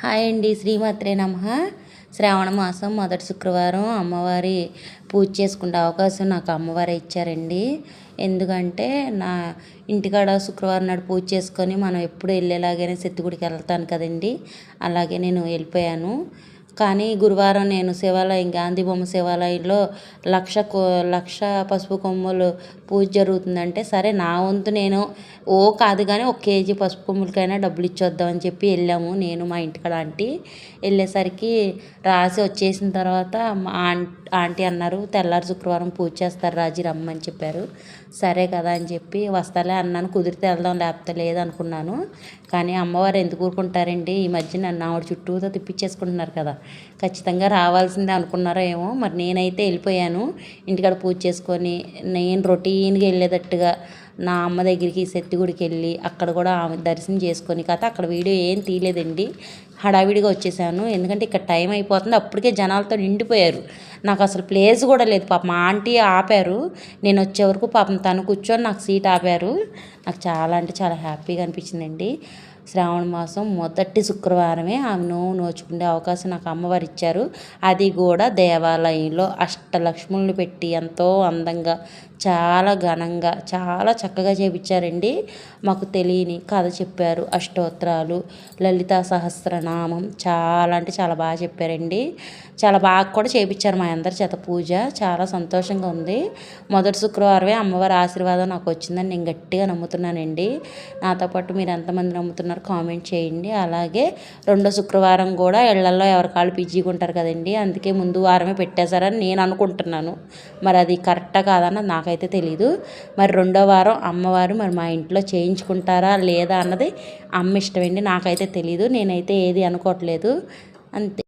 Hi అండి, శ్రీమాత్రే నమః. శ్రావణ మాసం మొదటి శుక్రవారం అమ్మవారి పూజ చేసుకునే అవకాశం నాకు అమ్మవారే ఇచ్చారండి. ఎందుకంటే నా ఇంటికాడ శుక్రవారం నాడు పూజ చేసుకొని మనం ఎప్పుడు వెళ్ళేలాగానే గుడికి వెళ్తాను కదండి. అలాగే నేను వెళ్ళిపోయాను. కానీ గురువారం నేను శివాలయం గాంధీ బొమ్మ శివాలయంలో లక్ష పసుపు కొమ్ములు పూజ జరుగుతుందంటే సరే నా వంతు నేను కాదు కానీ 1 కేజీ పసుపు కొమ్ములకైనా డబ్బులు ఇచ్చొద్దామని చెప్పి వెళ్ళాము. నేను మా ఇంటికాడ ఆంటీ వెళ్ళేసరికి రాసి వచ్చేసిన తర్వాత మా ఆంటీ అన్నారు, తెల్లారి శుక్రవారం పూజ చేస్తారు రాజీ రమ్మని చెప్పారు. సరే కదా అని చెప్పి వస్తాలే అన్నాను. కుదిరితే వెళ్దాం లేకపోతే లేదనుకున్నాను. కానీ అమ్మవారు ఎందుకు ఊరుకుంటారండి, ఈ మధ్య నన్ను ఆవిడ చుట్టూతో తిప్పించేసుకుంటున్నారు కదా, ఖచ్చితంగా రావాల్సిందే అనుకున్నారో ఏమో. మరి నేనైతే వెళ్ళిపోయాను. ఇంటికాడ పూజ చేసుకొని నేను రొటీన్గా వెళ్ళేటట్టుగా నా అమ్మ దగ్గరికి గుడికి వెళ్ళి అక్కడ కూడా ఆమె దర్శనం చేసుకొని అక్కడ వీడియో ఏం తీయలేదండి. హడావిడిగా వచ్చేసాను. ఎందుకంటే ఇక్కడ టైం అయిపోతుంది, అప్పటికే జనాలతో నిండిపోయారు. నాకు అసలు ప్లేస్ కూడా లేదు. పాపం మా ఆంటీ ఆపారు, నేను వచ్చే వరకు పాపం తను కూర్చొని నాకు సీట్ ఆపారు. నాకు చాలా అంటే చాలా హ్యాపీగా అనిపించిందండి. శ్రావణ మాసం మొదటి శుక్రవారమే ఆమె నోచుకునే అవకాశం నాకు అమ్మవారు ఇచ్చారు. అది కూడా దేవాలయంలో అష్టలక్ష్ములను పెట్టి ఎంతో అందంగా చాలా ఘనంగా చాలా చక్కగా చేపించారండి. మాకు తెలియని కథ చెప్పారు, అష్టోత్తరాలు, లలితా సహస్రనామం చాలా అంటే చాలా బాగా చెప్పారండి. చాలా బాగా కూడా చేపించారు మా అందరి చేత పూజ. చాలా సంతోషంగా ఉంది. మొదటి శుక్రవారమే అమ్మవారి ఆశీర్వాదం నాకు వచ్చిందని నేను గట్టిగా నమ్ముతున్నానండి. నాతో పాటు మీరు ఎంతమంది నమ్ముతున్నారు కామెంట్ చేయండి. అలాగే రెండో శుక్రవారం కూడా ఇళ్లల్లో ఎవరి కాళ్ళు బిజీగా ఉంటారు కదండి, అందుకే ముందు వారమే పెట్టేశారని నేను అనుకుంటున్నాను. మరి అది కరెక్టా కాదన్నది నాకైతే తెలీదు. మరి రెండో వారం అమ్మవారు మరి మా ఇంట్లో చేయించుకుంటారా లేదా అన్నది అమ్మ ఇష్టమండి, నాకైతే తెలీదు. నేనైతే ఏది అనుకోవట్లేదు అంతే.